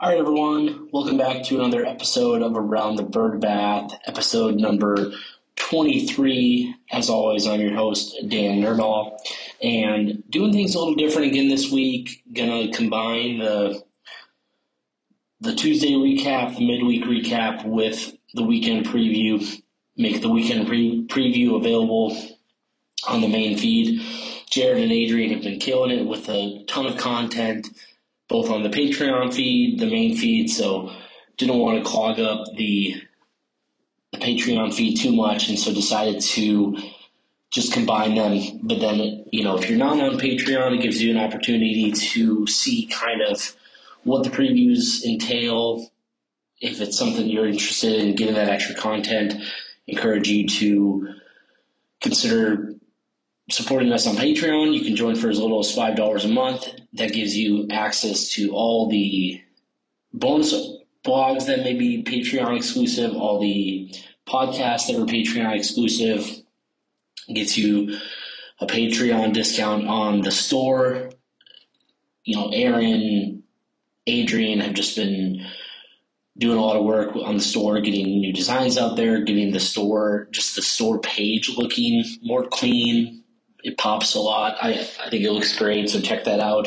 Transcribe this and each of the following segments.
All right, everyone. Welcome back to another episode of Around the Bird Bath, episode number 23. As always, I'm your host, Dan Nerdahl, and doing things a little different again this week. Gonna combine the Tuesday recap, the midweek recap with the weekend preview. Make the weekend preview available on the main feed. Jared and Adrian have been killing it with a ton of content, both on the Patreon feed, the main feed, so didn't want to clog up the Patreon feed too much, and so decided to just combine them. But then, if you're not on Patreon, it gives you an opportunity to see kind of what the previews entail. If it's something you're interested in getting that extra content, encourage you to consider supporting us on Patreon. You can join for as little as $5 a month. That gives you access to all the bonus blogs that may be Patreon exclusive, all the podcasts that are Patreon exclusive. It gets you a Patreon discount on the store. Aaron, Adrian have just been doing a lot of work on the store, getting new designs out there, getting the store page looking more clean. It pops a lot. I think it looks great, so check that out.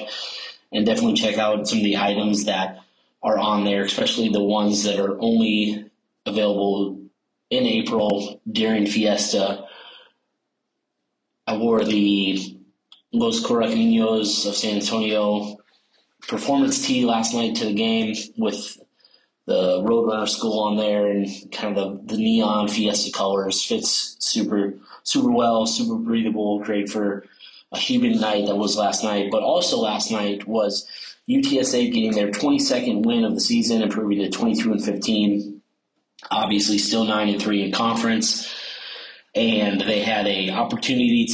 And definitely check out some of the items that are on there, especially the ones that are only available in April during Fiesta. I wore the Los Correcaminos of San Antonio performance tee last night to the game with the Roadrunner school on there and kind of the neon Fiesta colors. Fits super well, super breathable, great for a humid night that was last night. But also last night was UTSA getting their 22nd win of the season, improving to 22-15. Obviously still 9-3 in conference. And they had an opportunity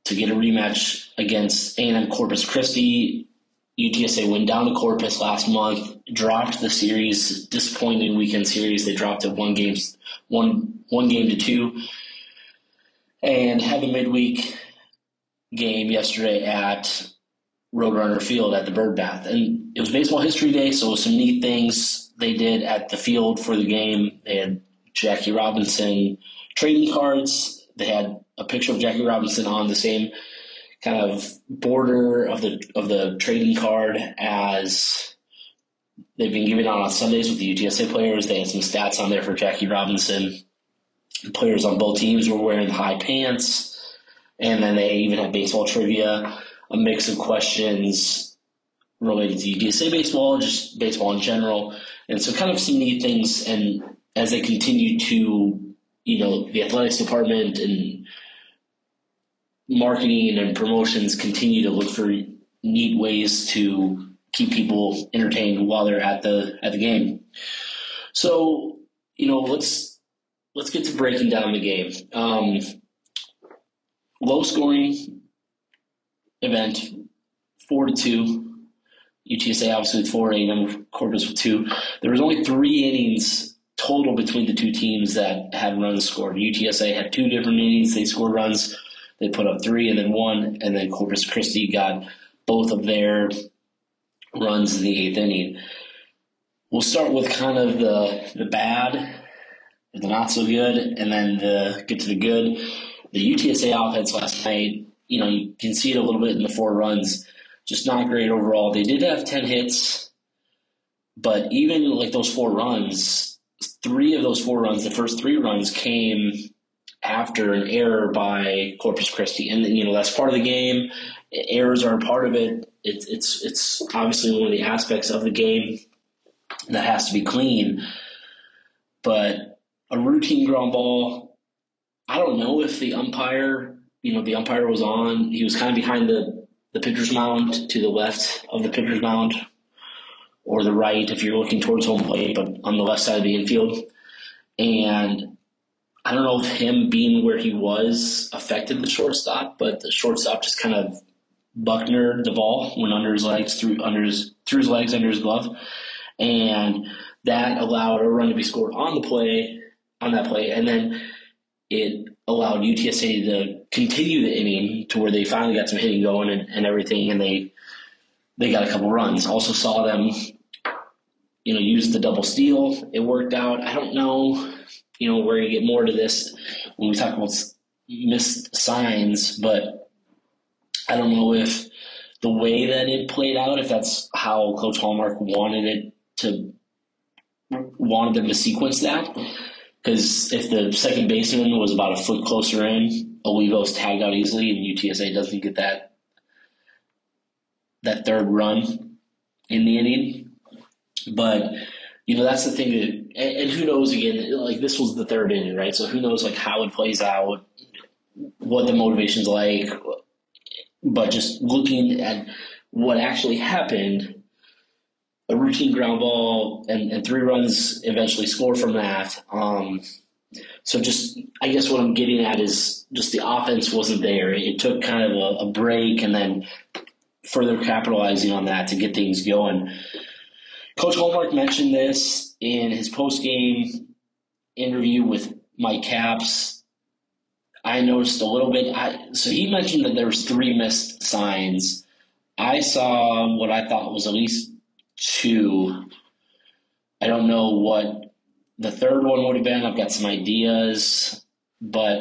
to get a rematch against A&M Corpus Christi. UTSA went down to Corpus last month, dropped the series, disappointing weekend series. They dropped it one game to two, and had a midweek game yesterday at Roadrunner Field at the Bird Bath. And it was Baseball History Day, so some neat things they did at the field for the game. They had Jackie Robinson trading cards. They had a picture of Jackie Robinson on the same kind of border of the trading card as they've been giving out on Sundays with the UTSA players. They had some stats on there for Jackie Robinson. The players on both teams were wearing high pants. And then they even had baseball trivia, a mix of questions related to UTSA baseball, just baseball in general. And so kind of some neat things. And as they continue to, the athletics department and marketing and promotions continue to look for neat ways to keep people entertained while they're at the game. So, let's get to breaking down the game. Low scoring event, 4-2. UTSA obviously with 4, A&M Corpus with 2. There was only 3 innings total between the two teams that had runs scored. UTSA had 2 different innings. They scored runs. They put up 3 and then 1, and then Corpus Christi got both of their runs in the 8th inning. We'll start with kind of the bad, the not so good, and then get to the good. The UTSA offense last night, you can see it a little bit in the 4 runs, just not great overall. They did have 10 hits, but even like those 4 runs, 3 of those 4 runs, the first 3 runs came after an error by Corpus Christi. And, that's part of the game. Errors are a part of it. It's obviously one of the aspects of the game that has to be clean. But a routine ground ball, I don't know if the umpire was on. He was kind of behind the pitcher's mound, to the left of the pitcher's mound, or the right if you're looking towards home plate, but on the left side of the infield. And I don't know if him being where he was affected the shortstop, but the shortstop just kind of Bucknered the ball, went under his legs, through his legs under his glove, and that allowed a run to be scored on that play, and then it allowed UTSA to continue the inning to where they finally got some hitting going and everything, and they got a couple runs. Also saw them used the double steal. It worked out. I don't know, we're going to get more to this when we talk about missed signs, but I don't know if the way that it played out, if that's how Coach Hallmark wanted them to sequence that. Because if the second baseman was about a foot closer in, Olivo's tagged out easily, and UTSA doesn't get that third run in the inning. But that's the thing and who knows, again, like this was the third inning, right? So who knows like how it plays out, what the motivation's like. But just looking at what actually happened, a routine ground ball and 3 runs eventually score from that. So just, I guess what I'm getting at is just the offense wasn't there. It took kind of a break and then further capitalizing on that to get things going. Coach Hallmark mentioned this in his post-game interview with Mike Capps. I noticed a little bit. So he mentioned that there was 3 missed signs. I saw what I thought was at least 2. I don't know what the third one would have been. I've got some ideas. But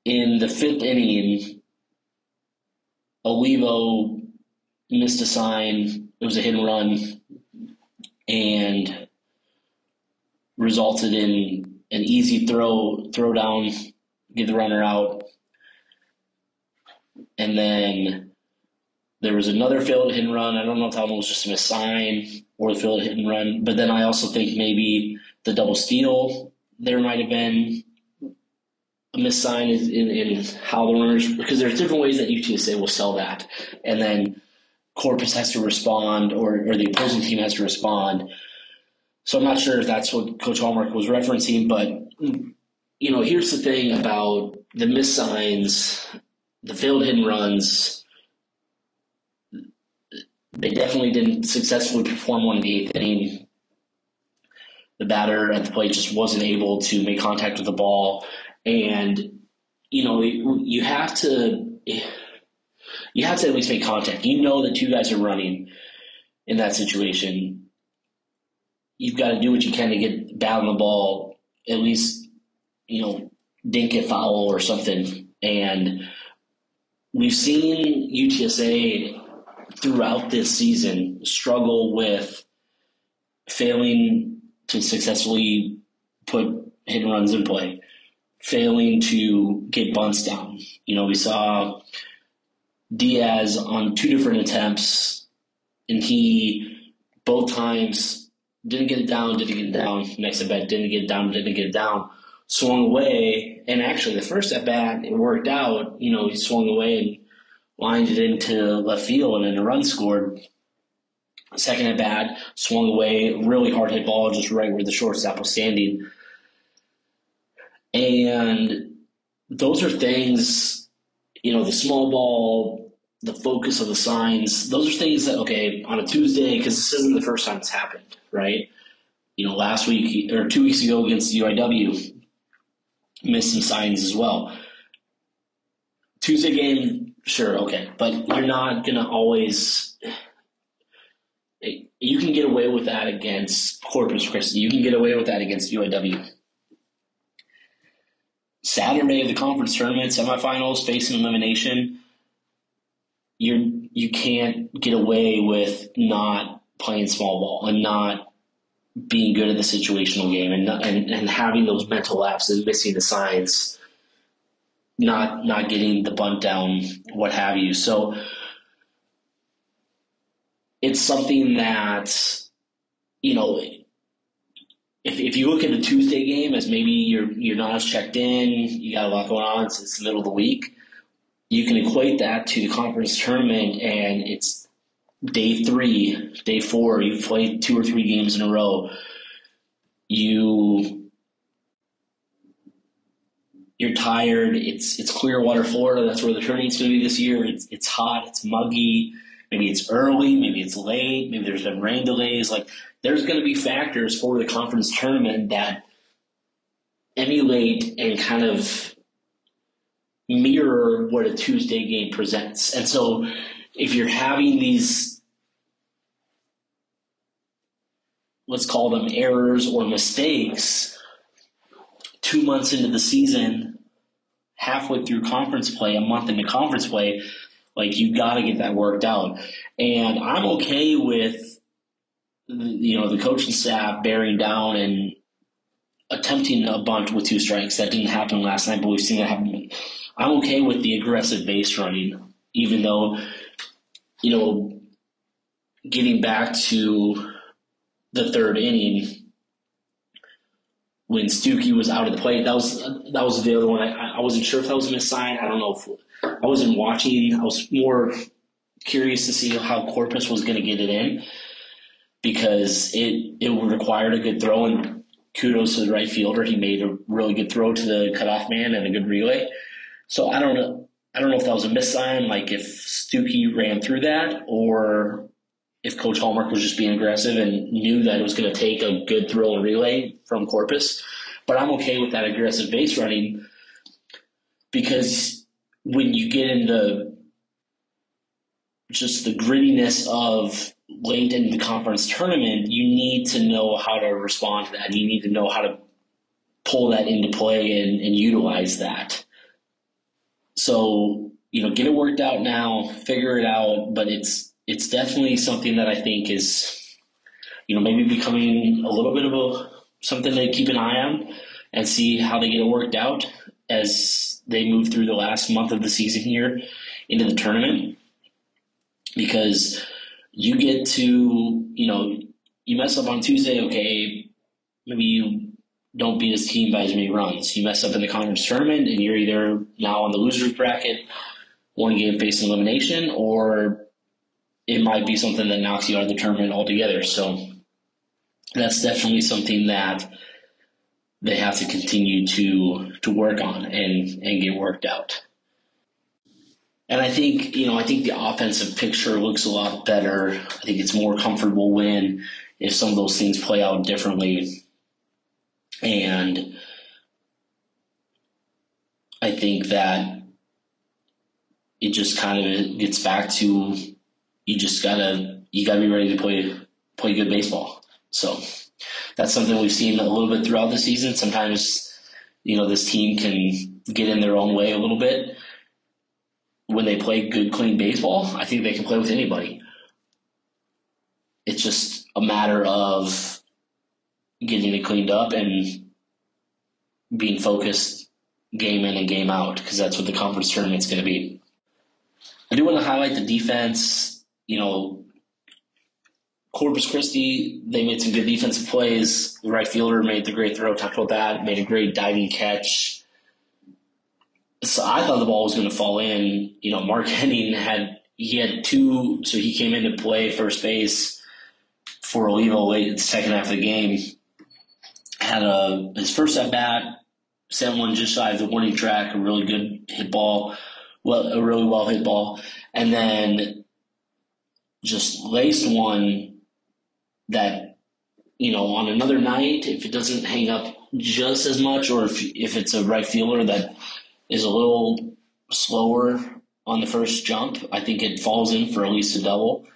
in the 5th inning, Olivo missed a sign. It was a hit and run and resulted in an easy throw down, get the runner out. And then there was another failed hit and run. I don't know if that one was just a missed sign or the failed hit and run. But then I also think maybe the double steal, there might have been a missed sign in how the runners, because there's different ways that UTSA will sell that. And then Corpus has to respond or the opposing team has to respond. So I'm not sure if that's what Coach Hallmark was referencing, but, here's the thing about the missed signs, the failed hit and runs. They definitely didn't successfully perform one in the 8th inning. The batter at the plate just wasn't able to make contact with the ball. And, you have to at least make contact. That 2 guys are running in that situation. You've got to do what you can to get bat on the ball, at least, dink it foul or something. And we've seen UTSA throughout this season struggle with failing to successfully put hit and runs in play, failing to get bunts down. We saw Diaz on 2 different attempts, and he both times didn't get it down. Next at bat, didn't get it down. Swung away, and actually the first at bat it worked out. He swung away and lined it into left field, and then a run scored. Second at bat, swung away, really hard hit ball, just right where the shortstop was standing. And those are things, the small ball, the focus of the signs, those are things that, okay, on a Tuesday, because this isn't the first time it's happened, right? Last week or 2 weeks ago against UIW, missed some signs as well. Tuesday game, sure, okay, but you're not going to always – you can get away with that against Corpus Christi. You can get away with that against UIW. Saturday of the conference tournament, semifinals, facing elimination, you can't get away with not playing small ball and not being good at the situational game and having those mental lapses, missing the signs, not getting the bunt down, what have you. So it's something that, if you look at the Tuesday game as maybe you're not as checked in, you got a lot going on, it's the middle of the week, you can equate that to the conference tournament, and it's day 3, day 4, you've played 2 or 3 games in a row. You're tired. It's Clearwater, Florida. That's where the tournament's going to be this year. It's hot. It's muggy. Maybe it's early. Maybe it's late. Maybe there's been rain delays. There's going to be factors for the conference tournament that emulate and kind of mirror what a Tuesday game presents. And so if you're having these let's call them errors or mistakes 2 months into the season, halfway through conference play, a month into conference play. Like, you got to get that worked out. And I'm okay with, the coaching staff bearing down and attempting a bunt with 2 strikes. That didn't happen last night, but we've seen that happen. I'm okay with the aggressive base running, even though, getting back to the 3rd inning, when Stuckey was out of the plate, that was the other one. I wasn't sure if that was a missed sign. I don't know if I wasn't watching. I was more curious to see how Corpus was going to get it in, because it required a good throw, and kudos to the right fielder. He made a really good throw to the cutoff man and a good relay. So I don't know if that was a missed sign, like if Stuckey ran through that, or if Coach Hallmark was just being aggressive and knew that it was going to take a good throw and relay from Corpus. But I'm okay with that aggressive base running, because when you get into just the grittiness of late in the conference tournament, you need to know how to respond to that. You need to know how to pull that into play and utilize that. So, get it worked out now, figure it out, but it's definitely something that I think is, maybe becoming a little bit of something to keep an eye on and see how they get it worked out as they move through the last month of the season here into the tournament. Because you get to, you mess up on Tuesday, okay, maybe you don't beat his team by as many runs. You mess up in the conference tournament and you're either now on the loser's bracket, 1 game facing elimination, or it might be something that knocks you out of the tournament altogether. So that's definitely something that they have to continue to work on and get worked out. And I think the offensive picture looks a lot better. I think it's more comfortable if some of those things play out differently. And I think that it just kind of gets back to you gotta be ready to play good baseball. So that's something we've seen a little bit throughout the season. Sometimes, this team can get in their own way a little bit. When they play good, clean baseball, I think they can play with anybody. It's just a matter of getting it cleaned up and being focused game in and game out, because that's what the conference tournament's going to be. I do want to highlight the defense. Corpus Christi, they made some good defensive plays. The right fielder made the great throw, talked about that, made a great diving catch. So I thought the ball was going to fall in. Mark Henning had 2, so he came in to play first base for Olivo late in the second half of the game. Had his first at bat, sent one just shy of the warning track, a really good hit ball, a really well hit ball, and then just laced one that, on another night, if it doesn't hang up just as much, or if it's a right fielder that is a little slower on the first jump, I think it falls in for at least a double.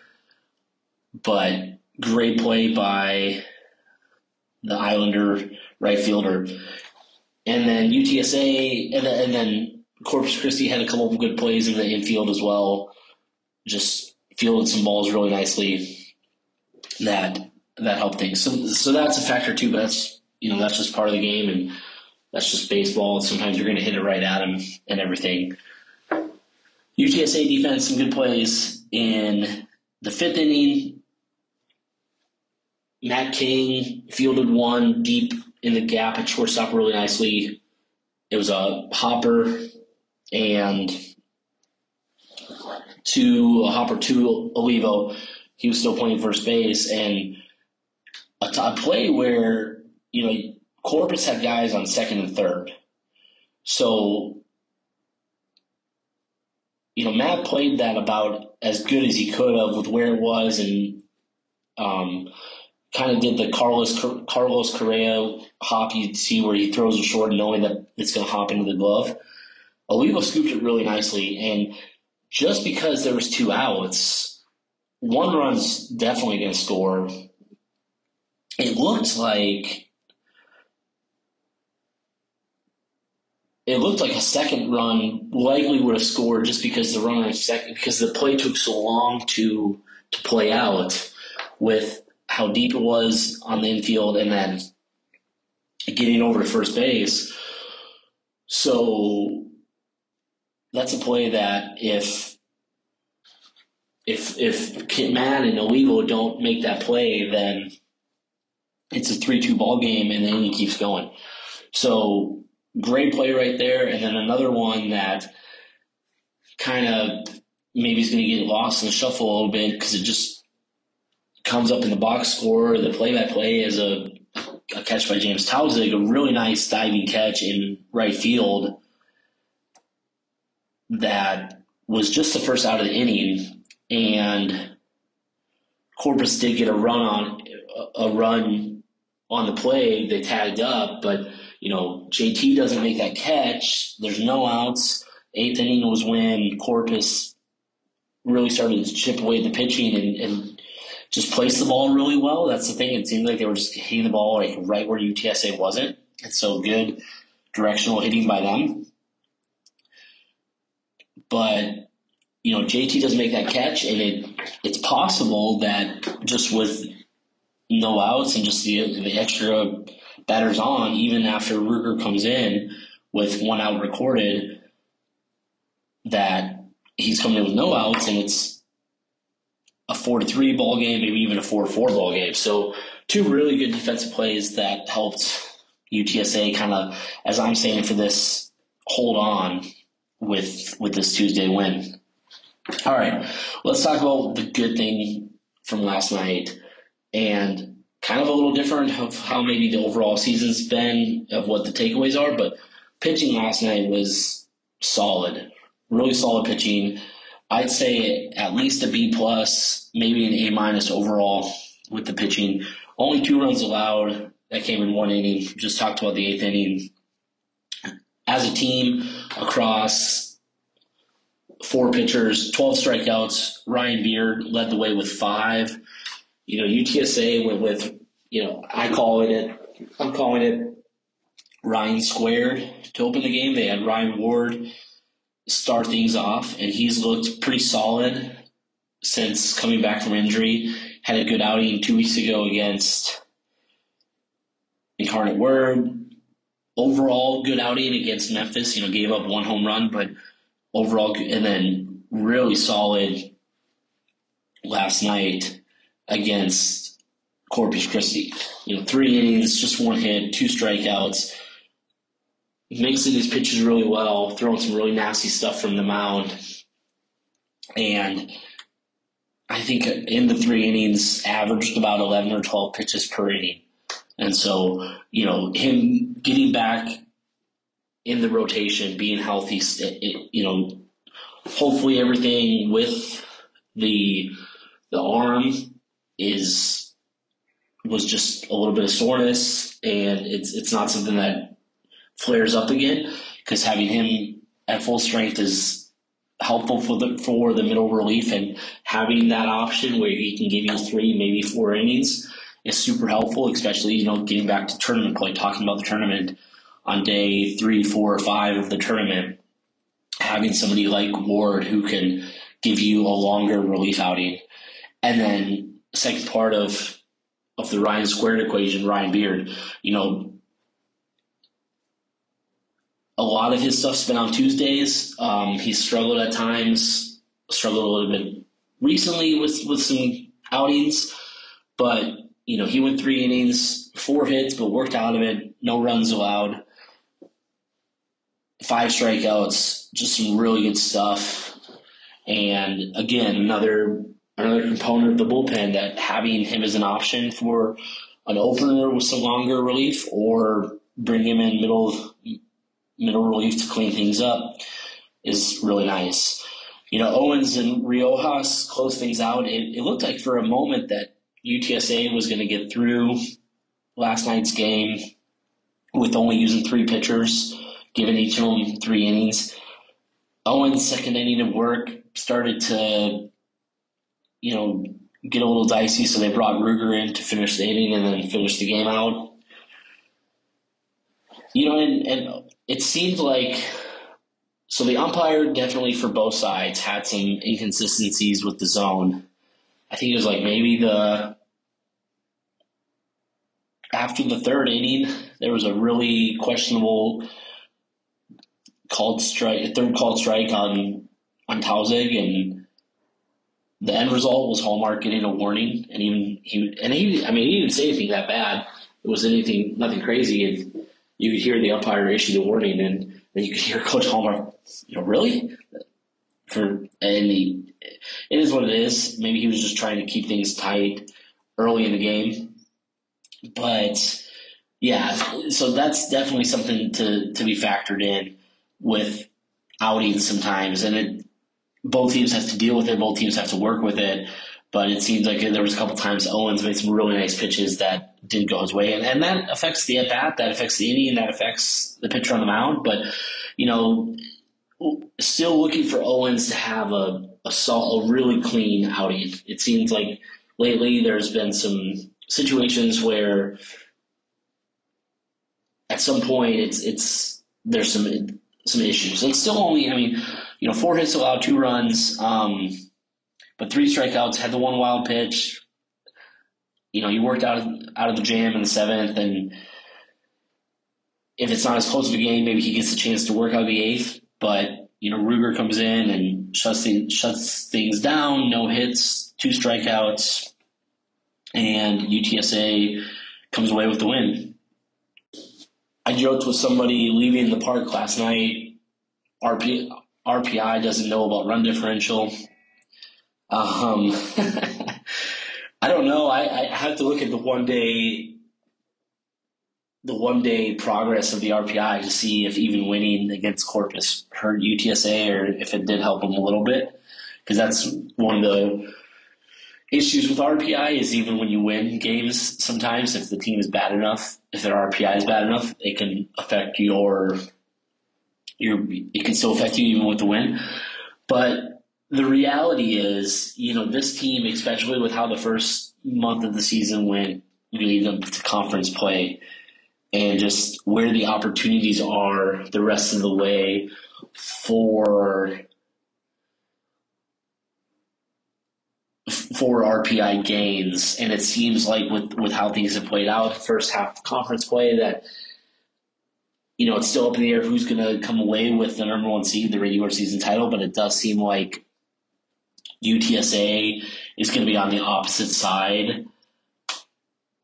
But great play by the Islander right fielder. And then UTSA, and then Corpus Christi had a couple of good plays in the infield as well. Just fielded some balls really nicely that helped things. So that's a factor too, but that's just part of the game, and that's just baseball. Sometimes you're going to hit it right at them and everything. UTSA defense, some good plays in the 5th inning. Matt King fielded one deep in the gap at shortstop really nicely. It was a hopper to Olivo. He was still playing first base, and a play where, Corpus had guys on second and third. So, Matt played that about as good as he could have with where it was, and kind of did the Carlos Correa hop. You see where he throws it short knowing that it's going to hop into the glove. Olivo scooped it really nicely, and just because there was 2 outs, 1 run's definitely going to score. it looked like a second run likely would have scored just because the runner second because the play took so long to play out with how deep it was on the infield and then getting over to first base. So that's a play that if Kitman and Olivo don't make that play, then it's a 3-2 ball game, and then he keeps going. So great play right there. And then another one that kind of maybe is going to get lost in the shuffle a little bit because it just comes up in the box score. The play-by-play is a catch by James Tausig, a really nice diving catch in right field that was just the first out of the inning, and Corpus did get a run on the play. They tagged up, but JT doesn't make that catch. There's no outs. Eighth inning was when Corpus really started to chip away at the pitching and just placed the ball really well. That's the thing. It seemed like they were just hitting the ball like right where UTSA wasn't. It's so good directional hitting by them. But JT doesn't make that catch, and it's possible that just with no outs and just the extra batters on, even after Ruger comes in with 1 out recorded, that he's coming in with no outs, and it's a 4-3 ball game, maybe even a 4-4 ball game. So 2 really good defensive plays that helped UTSA kind of, as I'm saying, for this hold on with this Tuesday win. All right, let's talk about the good thing from last night, and kind of a little different of how maybe the overall season's been, of what the takeaways are, but pitching last night was solid, really solid pitching. I'd say at least a B+, maybe an A- overall with the pitching. Only 2 runs allowed. That came in 1 inning. Just talked about the 8th inning. As a team, across 4 pitchers, 12 strikeouts, Ryan Beard led the way with 5. UTSA went with, I'm calling it Ryan squared to open the game. They had Ryan Ward start things off, and he's looked pretty solid since coming back from injury. Had a good outing 2 weeks ago against Incarnate Word. Overall, good outing against Memphis. Gave up 1 home run, but overall, and then really solid last night against Corpus Christi. 3 innings, just 1 hit, 2 strikeouts. Mixing his pitches really well, throwing some really nasty stuff from the mound. And I think in the 3 innings, averaged about 11 or 12 pitches per inning. And so, him getting back in the rotation, being healthy, hopefully everything with the arm was just a little bit of soreness, and it's not something that flares up again, because having him at full strength is helpful for the middle relief, and having that option where he can give you 3, maybe 4 innings is super helpful, especially, getting back to tournament play, talking about the tournament on day 3, 4, or 5 of the tournament, having somebody like Ward who can give you a longer relief outing. And then second part of the Ryan squared equation, Ryan Beard, a lot of his stuff's been on Tuesdays. He's struggled at times, struggled a little bit recently with some outings, but he went 3 innings, 4 hits, but worked out of it. No runs allowed, 5 strikeouts, just some really good stuff. And again, another component of the bullpen, that having him as an option for an opener with some longer relief, or bring him in middle relief to clean things up, is really nice. Owens and Riojas closed things out. It looked like for a moment that UTSA was going to get through last night's game with only using 3 pitchers, giving each of them 3 innings. Owens' second inning of work started to, get a little dicey, so they brought Ruger in to finish the inning and then finish the game out. And it seemed like, so the umpire definitely for both sides had some inconsistencies with the zone. I think it was like maybe after the third inning, there was a really questionable third called strike on Tausig, and the end result was Hallmark getting a warning, and he didn't say anything that bad. It was nothing crazy, and you could hear the umpire issue the warning, and then you could hear Coach Hallmark, really? It is what it is. Maybe he was just trying to keep things tight early in the game, but yeah. So that's definitely something to be factored in with outings sometimes, and both teams have to deal with it. Both teams have to work with it. But it seems like there was a couple times Owens made some really nice pitches that didn't go his way, and that affects the at-bat, that affects the inning, that affects the pitcher on the mound. But, still looking for Owens to have a really clean outing. It seems like lately there's been some situations where at some point there's some issues. It's still only, 4 hits allowed, 2 runs, but 3 strikeouts, had the 1 wild pitch. He worked out of the jam in the 7th, and if it's not as close of a game, maybe he gets a chance to work out of the 8th. But, Ruger comes in and shuts things down, no hits, 2 strikeouts, and UTSA comes away with the win. I joked with somebody leaving the park last night, RPI doesn't know about run differential. I don't know. I have to look at the one day progress of the RPI to see if even winning against Corpus hurt UTSA or if it did help them a little bit. Because that's one of the issues with RPI is even when you win games, sometimes if the team is bad enough, if their RPI is bad enough, it can affect it can still affect you even with the win. But the reality is, this team, especially with how the first month of the season went, leading up to conference play, and just where the opportunities are the rest of the way for RPI gains. And it seems like with how things have played out, first half of conference play, that it's still up in the air who's going to come away with the number 1 seed, the regular season title, but it does seem like UTSA is going to be on the opposite side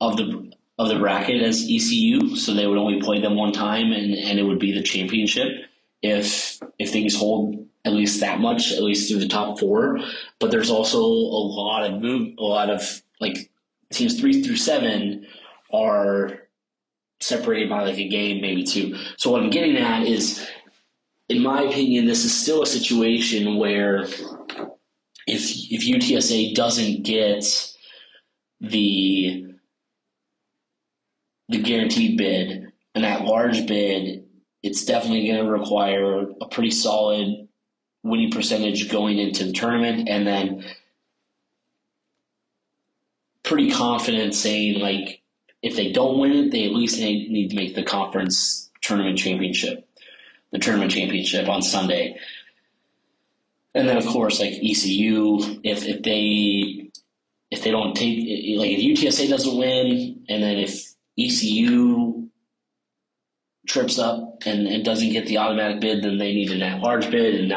of the bracket as ECU, so they would only play them one time, and it would be the championship if things hold at least that much, at least through the top 4. But there's also a lot of teams 3 through 7 are separated by a game, maybe 2. So what I'm getting at is, in my opinion, this is still a situation where if UTSA doesn't get the guaranteed bid, an at-large bid, it's definitely going to require a pretty solid winning percentage going into the tournament, and then pretty confident saying, if they don't win it, they at least need to make the conference tournament championship on Sunday. And then, of course, ECU, if they don't take, if UTSA doesn't win, and then if ECU trips up and doesn't get the automatic bid, then they need an at-large bid, and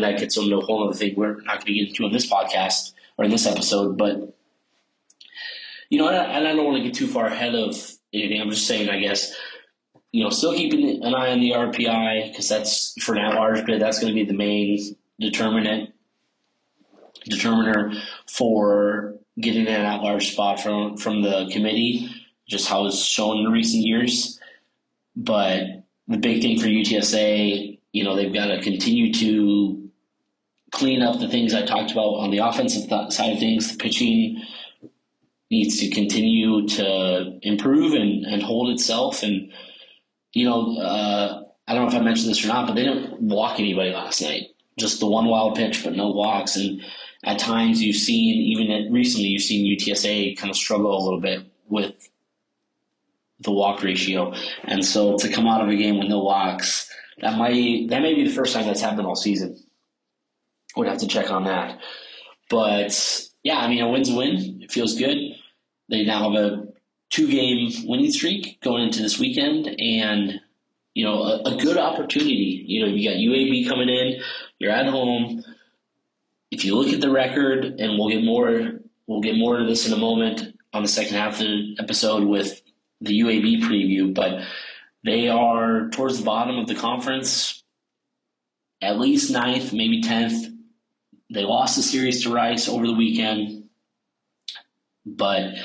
that gets them to a whole other thing we're not going to get into in this podcast or in this episode. But and I don't want to get too far ahead of anything. I'm just saying, I guess, still keeping an eye on the RPI, because that's for an at-large bid. That's going to be the main determiner for getting an at-large spot from the committee, just how it's shown in recent years. But the big thing for UTSA, they've got to continue to clean up the things I talked about on the offensive side of things. The pitching needs to continue to improve and hold itself. And, I don't know if I mentioned this or not, but they didn't walk anybody last night. Just the 1 wild pitch, but no walks. And At times recently you've seen UTSA kind of struggle a little bit with the walk ratio. And so to come out of a game with no walks, that may be the first time that's happened all season. Would have to check on that. But yeah, I mean, a win's a win. It feels good. They now have a 2-game winning streak going into this weekend, and a good opportunity. You got UAB coming in. You're at home. If you look at the record, and we'll get more to this in a moment on the second half of the episode with the UAB preview, but they are towards the bottom of the conference, at least 9th, maybe 10th. They lost the series to Rice over the weekend, but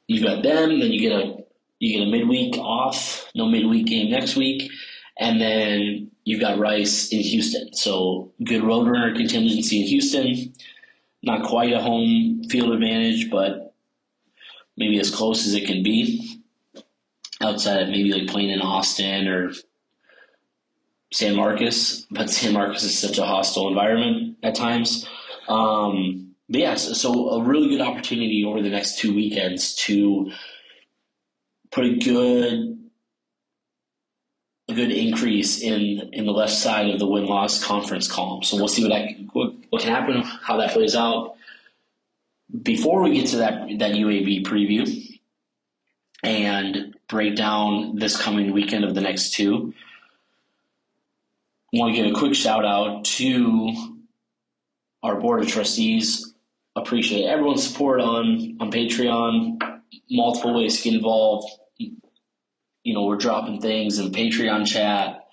you've got them, then you get a midweek off, no midweek game next week, and then you've got Rice in Houston. So good Roadrunner contingency in Houston. Not quite a home field advantage, but maybe as close as it can be. Outside of maybe like playing in Austin or San Marcos, but San Marcos is such a hostile environment at times. But yeah, so a really good opportunity over the next 2 weekends to put a good increase in the left side of the win-loss conference column. So we'll see what can happen, how that plays out. Before we get to that UAB preview and break down this coming weekend of the next two, I want to give a quick shout out to our board of trustees. Appreciate everyone's support on Patreon. Multiple ways to get involved. We're dropping things in the Patreon chat,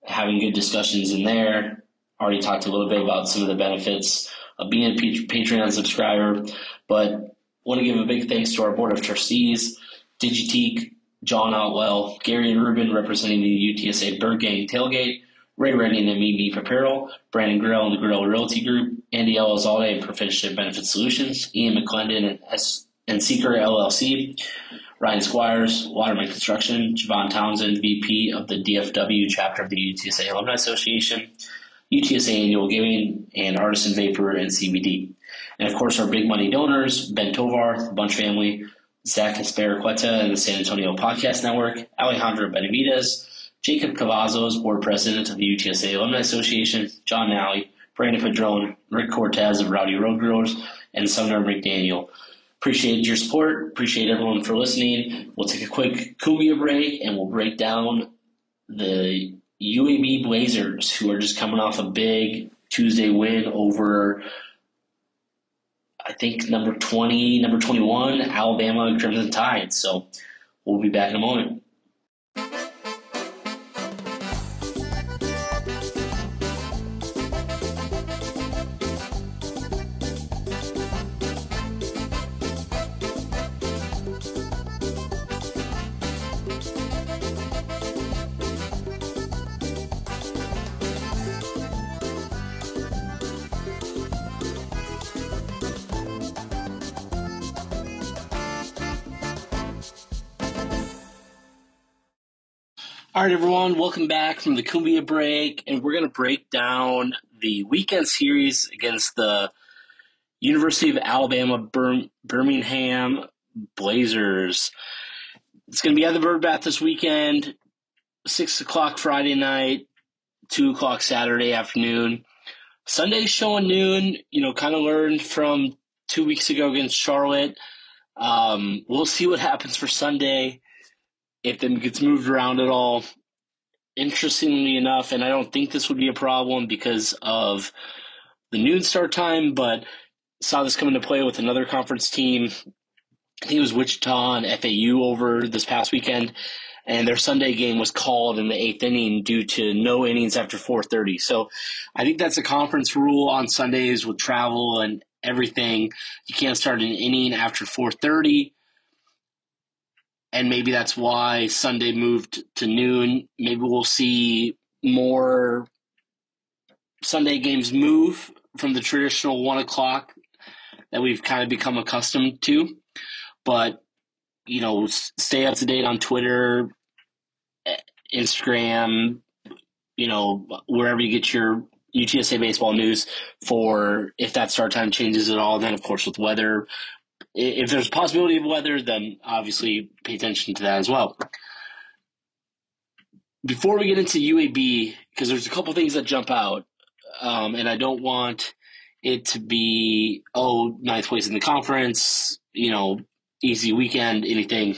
having good discussions in there. Already talked a little bit about some of the benefits of being a Patreon subscriber, but want to give a big thanks to our board of trustees, Digiteek, John Outwell, Gary and Ruben representing the UTSA Bird Gang Tailgate, Ray Redding and Mimi Papero, Brandon Grill and the Grill Realty Group, Andy Elizalde and Proficient Benefit Solutions, Ian McClendon and Seeker LLC, Ryan Squires, Waterman Construction, Javon Townsend, VP of the DFW chapter of the UTSA Alumni Association, UTSA Annual Giving, and Artisan Vapor and CBD. And of course, our big money donors, Ben Tovar, the Bunch Family, Zach Espericueta and the San Antonio Podcast Network, Alejandro Benavidez, Jacob Cavazos, Board President of the UTSA Alumni Association, John Nally, Brandon Padron, Rick Cortez of Rowdy Road Growers, and Sumner McDaniel. Appreciate your support. Appreciate everyone for listening. We'll take a quick Cumbia break, and we'll break down the UAB Blazers, who are just coming off a big Tuesday win over, I think, number 21, Alabama Crimson Tide. So we'll be back in a moment. All right, everyone, welcome back from the Cumbia break, and we're going to break down the weekend series against the University of Alabama Birmingham Blazers. It's going to be at the Bird Bath this weekend, 6 o'clock Friday night, 2 o'clock Saturday afternoon. Sunday's showing noon, kind of learned from 2 weeks ago against Charlotte. We'll see what happens for Sunday. If it gets moved around at all. Interestingly enough, and I don't think this would be a problem because of the noon start time, but saw this come into play with another conference team. I think it was Wichita and FAU over this past weekend, and their Sunday game was called in the 8th inning due to no innings after 4:30. So I think that's a conference rule on Sundays with travel and everything. You can't start an inning after 4:30. And maybe that's why Sunday moved to noon. Maybe we'll see more Sunday games move from the traditional 1 o'clock that we've kind of become accustomed to. But, stay up to date on Twitter, Instagram, wherever you get your UTSA baseball news for if that start time changes at all. And then, of course, with weather, if there's a possibility of weather, then obviously pay attention to that as well. Before we get into UAB, because there's a couple things that jump out, and I don't want it to be, ninth place in the conference, easy weekend, anything.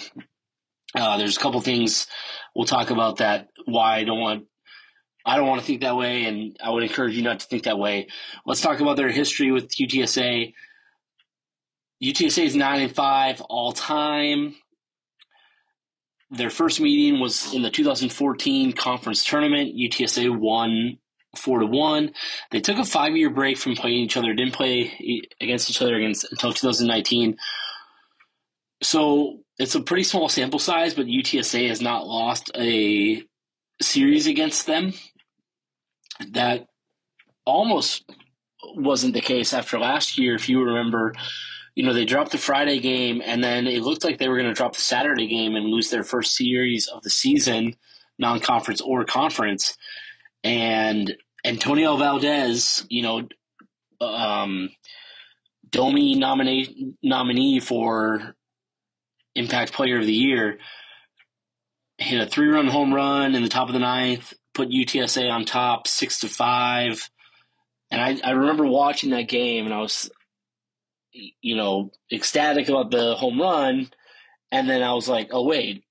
There's a couple things we'll talk about that why I don't want to think that way, and I would encourage you not to think that way. Let's talk about their history with UTSA. UTSA is 9-5 all time. Their first meeting was in the 2014 conference tournament. UTSA won 4-1. They took a 5-year break from playing each other, didn't play against each other until 2019. So it's a pretty small sample size, but UTSA has not lost a series against them. That almost wasn't the case after last year, if you remember. They dropped the Friday game, and then it looked like they were going to drop the Saturday game and lose their first series of the season, non-conference or conference. And Antonio Valdez, Domi nominee for Impact Player of the Year, hit a 3-run home run in the top of the ninth, put UTSA on top 6-5. And I remember watching that game, and I was ecstatic about the home run, and then I was like, oh wait,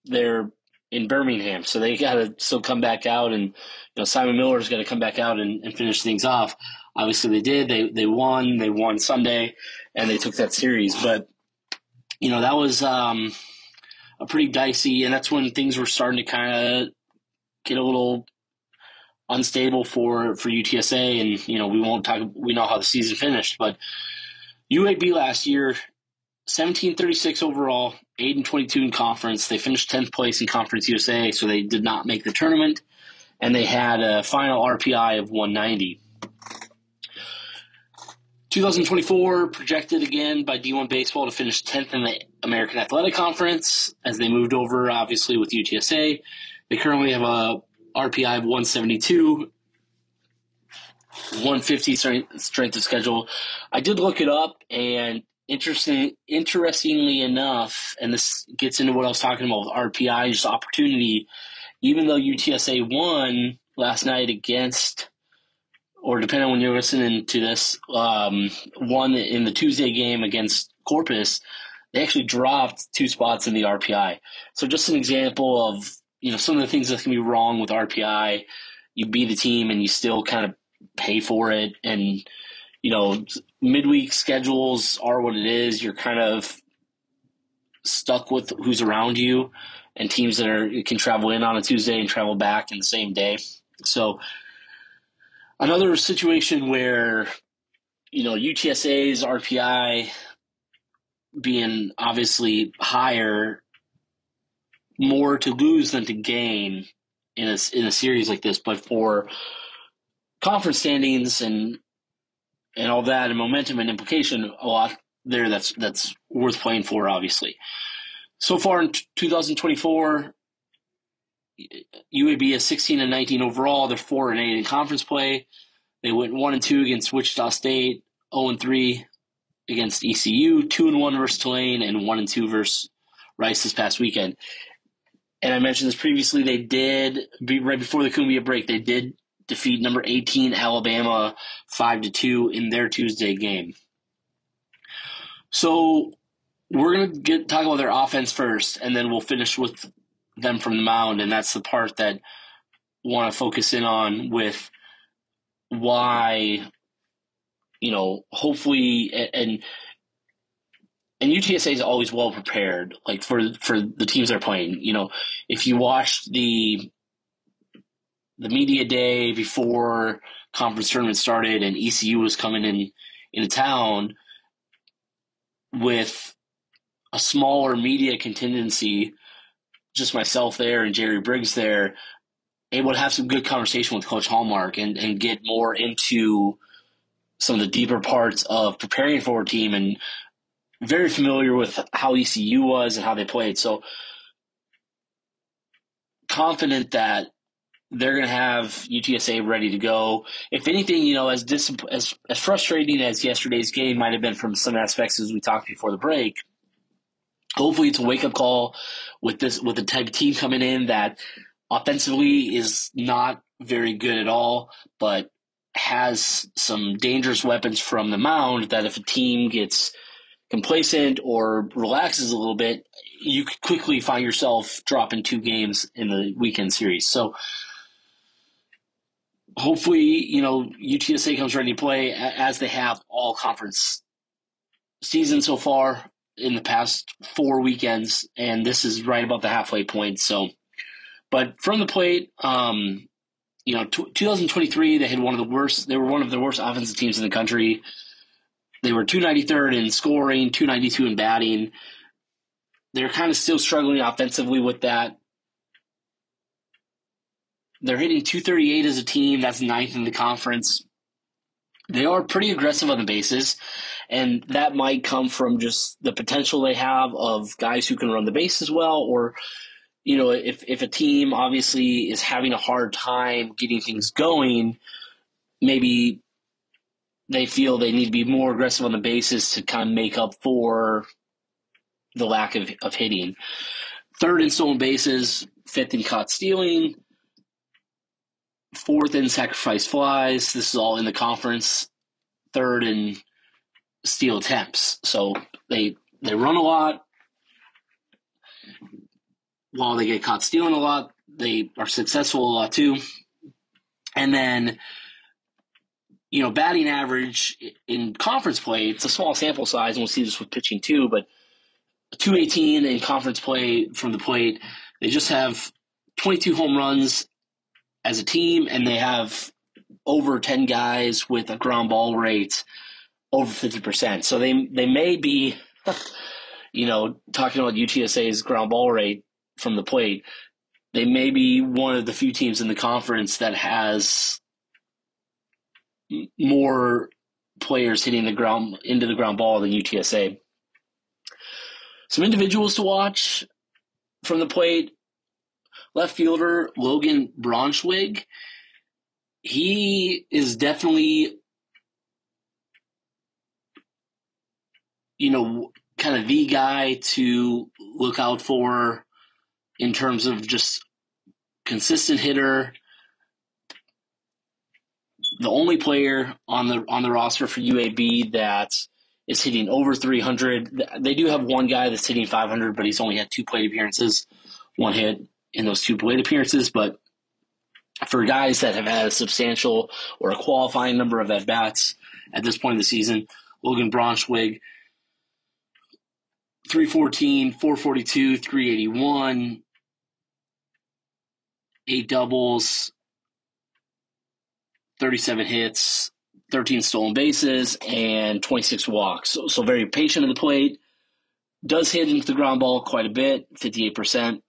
they're in Birmingham, so they got to still come back out, and Simon Miller's got to come back out and finish things off. Obviously, they did. They won Sunday, and they took that series. But that was a pretty dicey, and that's when things were starting to kind of get a little unstable for UTSA, and we won't talk. We know how the season finished, but UAB last year, 1736 overall, 8-22 in conference. They finished 10th place in Conference USA, so they did not make the tournament, and they had a final RPI of 190. 2024 projected again by D1 Baseball to finish 10th in the American Athletic Conference as they moved over, obviously, with UTSA. They currently have a RPI of 172. 150 strength of schedule. I did look it up, and interestingly enough, and this gets into what I was talking about with RPI, just opportunity, even though UTSA won last night against, or depending on when you're listening to this, won in the Tuesday game against Corpus, they actually dropped 2 spots in the RPI. So just an example of, some of the things that can be wrong with RPI. You beat a team and you still kind of pay for it, and midweek schedules are what it is. You're kind of stuck with who's around you, and teams that can travel in on a Tuesday and travel back in the same day. So another situation where UTSA's RPI being obviously higher, more to lose than to gain in a series like this, but for conference standings and all that, and momentum and implication, a lot there that's worth playing for, obviously. So far in 2024, UAB is 16-19 overall. They're 4-8 in conference play. They went 1-2 against Wichita State, 0-3 against ECU, 2-1 versus Tulane, and 1-2 versus Rice this past weekend. And I mentioned this previously. They did, right before the Cumbia break, they did defeat number 18 Alabama 5-2 in their Tuesday game. So we're going to talk about their offense first, and then we'll finish with them from the mound, and that's the part that I want to focus in on with why, hopefully, and UTSA is always well prepared, like for the teams they're playing. If you watched the media day before conference tournament started and ECU was coming into town with a smaller media contingency, just myself there and Jerry Briggs there, able to have some good conversation with Coach Hallmark and get more into some of the deeper parts of preparing for a team, and very familiar with how ECU was and how they played. So confident that they're going to have UTSA ready to go. If anything, you know, as frustrating as yesterday's game might have been from some aspects as we talked before the break, hopefully it's a wake-up call with the type of team coming in that offensively is not very good at all, but has some dangerous weapons from the mound that if a team gets complacent or relaxes a little bit, you could quickly find yourself dropping 2 games in the weekend series. So hopefully, you know, UTSA comes ready to play as they have all conference season so far in the past 4 weekends, and this is right about the halfway point. So, but from the plate, you know, 2023 they had one of the worst. They were one of the worst offensive teams in the country. They were 293rd in scoring, 292 in batting. They're kind of still struggling offensively with that. They're hitting 238 as a team. That's 9th in the conference. They are pretty aggressive on the bases, and that might come from just the potential they have of guys who can run the base as well, or, you know, if a team obviously is having a hard time getting things going, maybe they feel they need to be more aggressive on the bases to kind of make up for the lack of hitting. 3rd in stolen bases, 5th in caught stealing, 4th in sacrifice flies. This is all in the conference. 3rd in steal attempts. So they run a lot. While they get caught stealing a lot, they are successful a lot too. And then, you know, batting average in conference play, it's a small sample size, and we'll see this with pitching too, but 218 in conference play from the plate. They just have 22 home runs as a team, and they have over 10 guys with a ground ball rate over 50%. So they may be, you know, talking about UTSA's ground ball rate from the plate, they may be one of the few teams in the conference that has more players hitting into the ground ball than UTSA. Some individuals to watch from the plate. Left fielder Logan Braunschweig. He is definitely, you know, kind of the guy to look out for in terms of just consistent hitter. The only player on the roster for UAB that is hitting over 300. They do have one guy that's hitting 500, but he's only had 2 plate appearances, 1 hit in those 2 plate appearances. But for guys that have had a substantial or a qualifying number of at-bats at this point in the season, Logan Braunschweig, 314, 442, 381, 8 doubles, 37 hits, 13 stolen bases, and 26 walks. So very patient at the plate. Does hit into the ground ball quite a bit, 58%.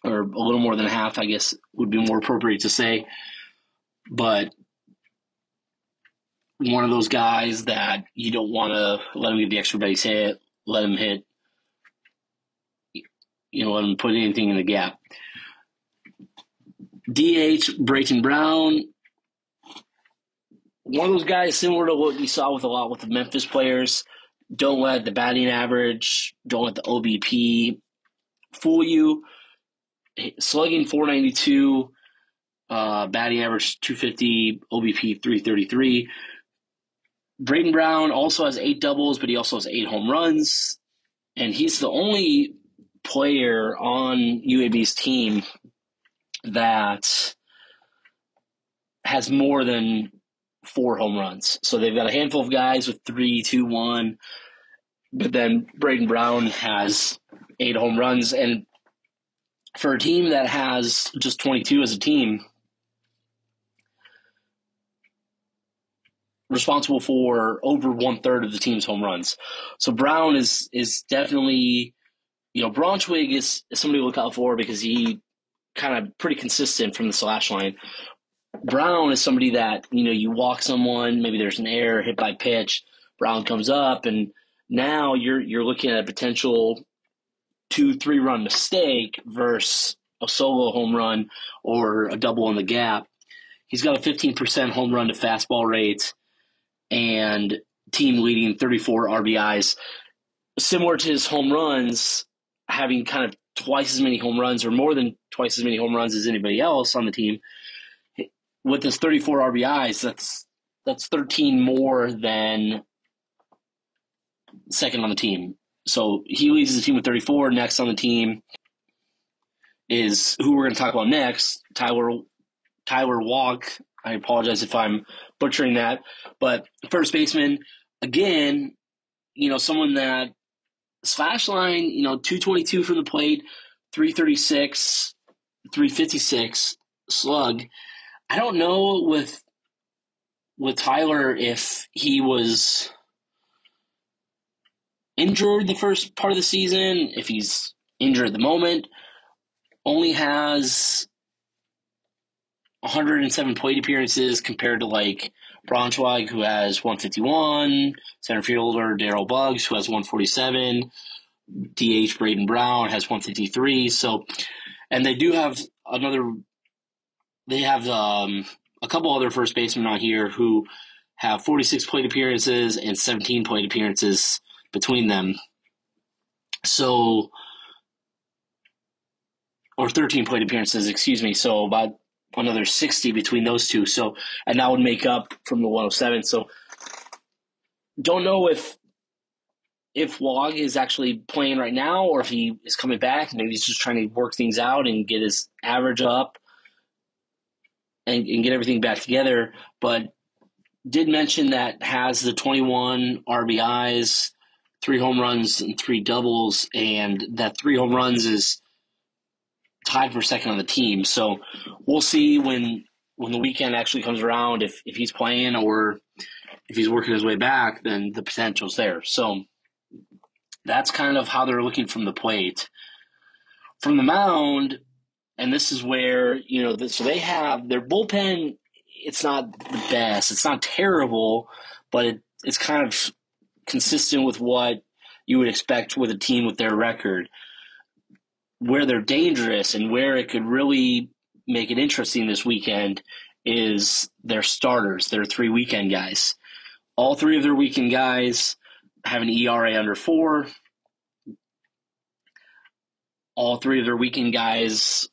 Or a little more than half, I guess, would be more appropriate to say. But one of those guys that you don't want to let him get the extra base hit, let him hit, you know, let him put anything in the gap. DH, Brayton Brown. One of those guys similar to what we saw with a lot with the Memphis players. Don't let the batting average, don't let the OBP fool you. Slugging 492, batting average 250, OBP 333. Brayton Brown also has 8 doubles, but he also has 8 home runs. And he's the only player on UAB's team that has more than 4 home runs. So they've got a handful of guys with 3, 2, 1. But then Brayton Brown has 8 home runs. And for a team that has just 22 as a team, responsible for over 1/3 of the team's home runs. So Brown is definitely, you know, Braunschweig is somebody to look out for because he kind of pretty consistent from the slash line. Brown is somebody that, you know, you walk someone, maybe there's an error, hit by pitch, Brown comes up, and now you're looking at a potential 2-3 run mistake versus a solo home run or a double in the gap. He's got a 15% home run to fastball rate and team leading 34 RBIs. Similar to his home runs, having kind of twice as many home runs or more than twice as many home runs as anybody else on the team. With his 34 RBIs, that's 13 more than second on the team. So he leads the team with 34. Next on the team is who we're going to talk about next, Tyler Walk. I apologize if I'm butchering that. But first baseman, again, someone that slash line, 222 from the plate, 336, 356 slug. I don't know with Tyler if he was injured the first part of the season, if he's injured at the moment. Only has 107 plate appearances compared to like Braunschweig, who has 151, center fielder Darrell Buggs, who has 147, DH Braden Brown has 153. So, and they do have a couple other first basemen on here who have 46 plate appearances and 17 plate appearances between them. So, or 13 plate appearances, excuse me. So about another 60 between those two. So, and that would make up from the 107. So, don't know if Wog is actually playing right now or if he is coming back. Maybe he's just trying to work things out and get his average up and get everything back together. But did mention that has the 21 RBIs, 3 home runs, and 3 doubles, and that 3 home runs is tied for second on the team. So we'll see when the weekend actually comes around if he's playing or if he's working his way back, then the potential's there. So that's kind of how they're looking from the plate. From the mound, and this is where, so they have their bullpen, it's not the best. It's not terrible, but it's kind of consistent with what you would expect with a team with their record. Where they're dangerous and where it could really make it interesting this weekend is their starters, their 3 weekend guys. All 3 of their weekend guys have an ERA under 4. All 3 of their weekend guys'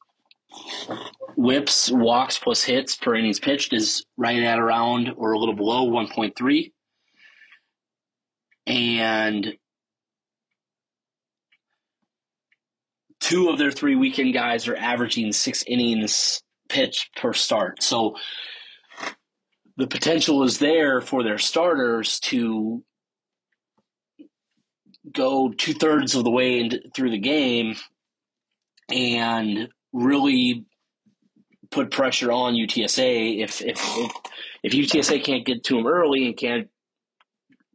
whips, walks, plus hits per innings pitched is right at around or a little below 1.3. And 2 of their 3 weekend guys are averaging 6 innings pitched per start. So the potential is there for their starters to go 2/3 of the way through the game and really put pressure on UTSA. If UTSA can't get to them early and can't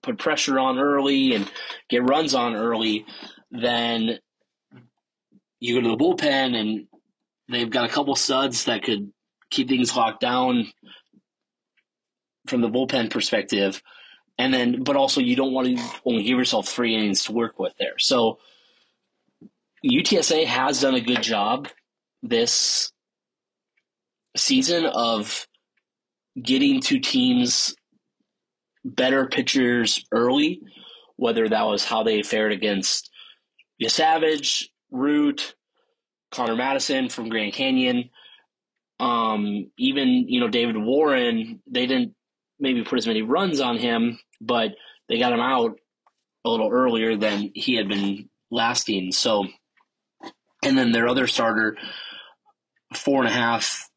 put pressure on early and get runs on early, then you go to the bullpen and they've got a couple studs that could keep things locked down from the bullpen perspective. And then, but also you don't want to only give yourself 3 innings to work with there. So UTSA has done a good job this season of getting to teams better pitchers early, whether that was how they fared against Savage, Root, Connor Madison from Grand Canyon, even, David Warren. They didn't maybe put as many runs on him, but they got him out a little earlier than he had been lasting. So, and then their other starter, 4.5,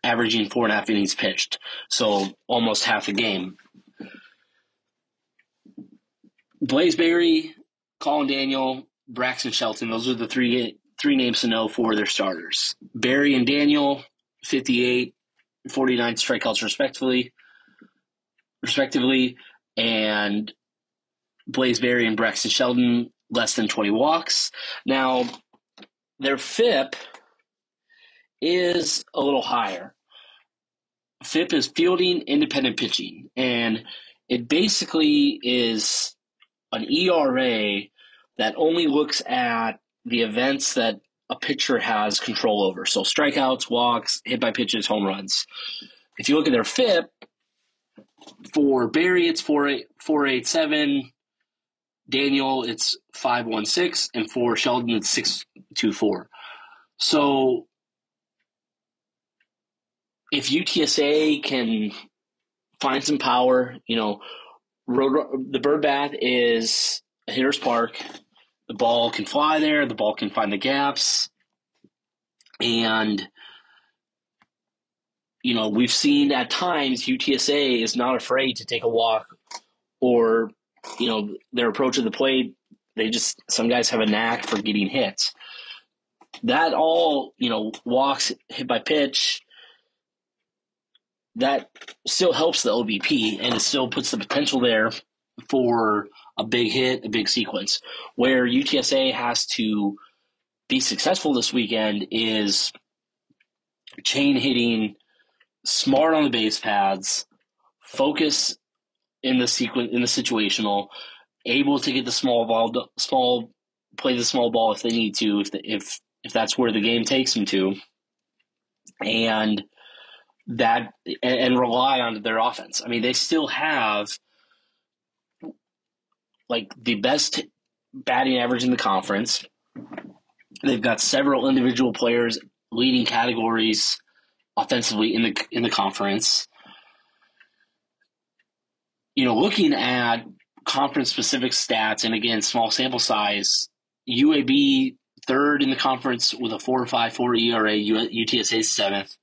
averaging 4.5 innings pitched. So almost half a game. Blaze Berry, Colin Daniel, Braxton Shelton. Those are the three names to know for their starters. Berry and Daniel, 58, 49 strikeouts respectively, and Blaze Berry and Braxton Shelton, less than 20 walks. Now, their FIP is a little higher. FIP is fielding independent pitching, and it basically is an ERA that only looks at the events that a pitcher has control over. So strikeouts, walks, hit by pitches, home runs. If you look at their FIP, for Barry, it's 4.87. Daniel, it's 5.16. And for Sheldon, it's 6.24. So if UTSA can find some power, the bird bath is a hitter's park. The ball can fly there. The ball can find the gaps. And, we've seen at times UTSA is not afraid to take a walk or, their approach of the plate. Some guys have a knack for getting hits. That all, walks, hit by pitch, that still helps the OBP, and it still puts the potential there for a big hit, a big sequence. Where UTSA has to be successful this weekend is chain hitting, smart on the base paths, focus in the sequence, in the situational, able to get the play the small ball if they need to, if that's where the game takes them to, and rely on their offense. I mean, they still have the best batting average in the conference. They've got several individual players leading categories offensively in the conference. Looking at conference-specific stats, and again, small sample size, UAB third in the conference with a 4.54 ERA, UTSA seventh.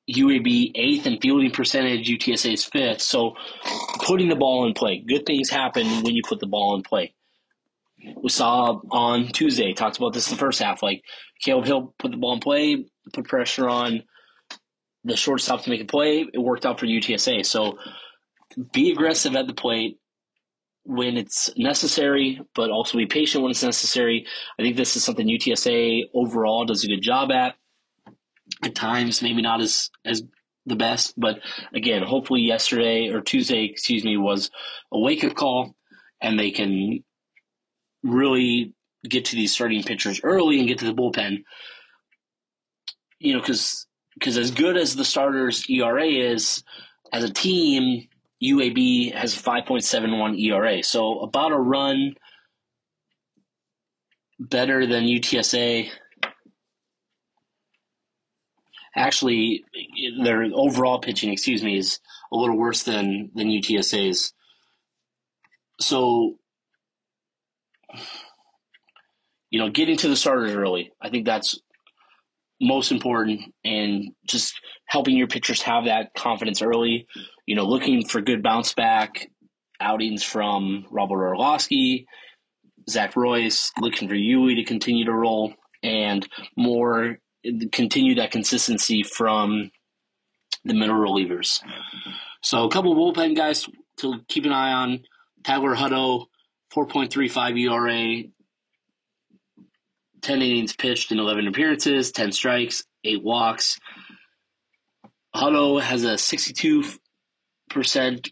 UAB eighth in fielding percentage, UTSA's fifth. So putting the ball in play. Good things happen when you put the ball in play. We saw on Tuesday, talked about this in the first half, Caleb Hill put the ball in play, put pressure on the shortstop to make a play. It worked out for UTSA. So be aggressive at the plate when it's necessary, but also be patient when it's necessary. I think this is something UTSA overall does a good job at. At times, maybe not as the best, but again, hopefully Tuesday, was a wake-up call, and they can really get to these starting pitchers early and get to the bullpen. Because as good as the starters' ERA is, as a team, UAB has a 5.71 ERA, so about a run better than UTSA. Actually, their overall pitching, is a little worse than UTSA's. So, getting to the starters early, I think that's most important, and just helping your pitchers have that confidence early. Looking for good bounce back outings from Robert Orlowski, Zach Royce, looking for Yui to continue to roll, and continue that consistency from the middle relievers. So a couple of bullpen guys to keep an eye on. Tyler Hutto, 4.35 ERA, 10 innings pitched in 11 appearances, 10 strikes, 8 walks. Hutto has a 62%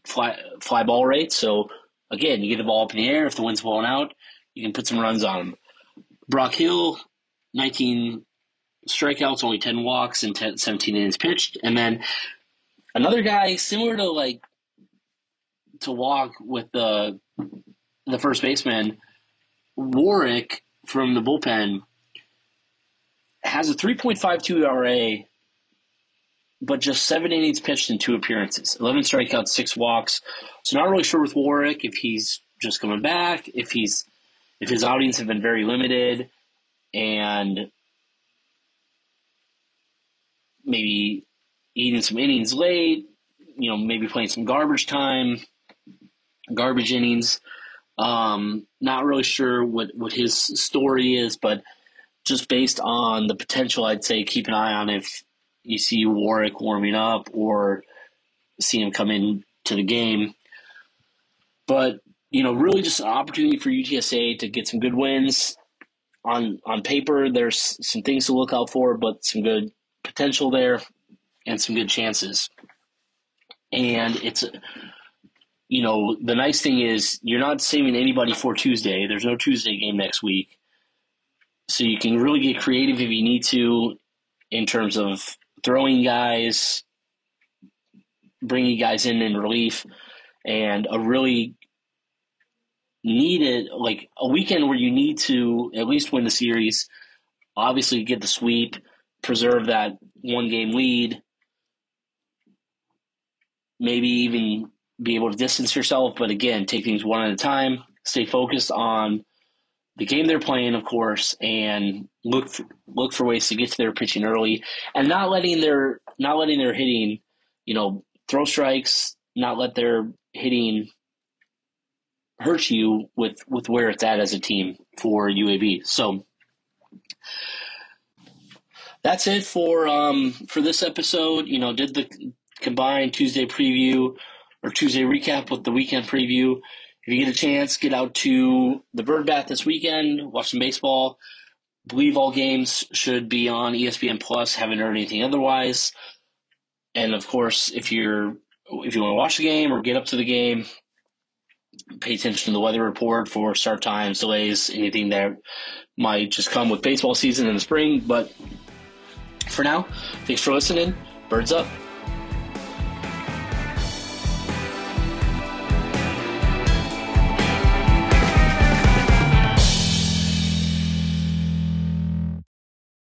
fly ball rate. So, again, you get the ball up in the air. If the wind's blowing out, you can put some runs on him. Brock Hill, 19 strikeouts, only 10 walks, and 17 innings pitched. And then another guy similar to walk with the first baseman, Warwick from the bullpen, has a 3.52 ERA, but just 7 innings pitched in 2 appearances, 11 strikeouts, 6 walks. So not really sure with Warwick if he's just coming back, if his outings have been very limited, and maybe eating some innings late, maybe playing some garbage innings. Not really sure what his story is, but just based on the potential, I'd say keep an eye on if you see Warwick warming up or see him come in to the game. But, really just an opportunity for UTSA to get some good wins. On paper, there's some things to look out for, but some good potential there and some good chances. And it's, the nice thing is you're not saving anybody for Tuesday. There's no Tuesday game next week. So you can really get creative if you need to in terms of throwing guys, bringing guys in relief, and a really needed, like a weekend where you need to at least win the series, obviously get the sweep, preserve that 1-game lead, maybe even be able to distance yourself, but again, take things one at a time, stay focused on the game they're playing, of course, and look for ways to get to their pitching early, and not letting their hitting, throw strikes, not let their hitting hurt you with where it's at as a team for UAB. So that's it for this episode. Did the combined Tuesday preview or Tuesday recap with the weekend preview. If you get a chance, get out to the Bird Bath this weekend, watch some baseball. I believe all games should be on ESPN Plus. Haven't heard anything otherwise. And of course, if you want to watch the game or get up to the game, pay attention to the weather report for start times, delays, anything that might just come with baseball season in the spring. But for now, thanks for listening. Birds up.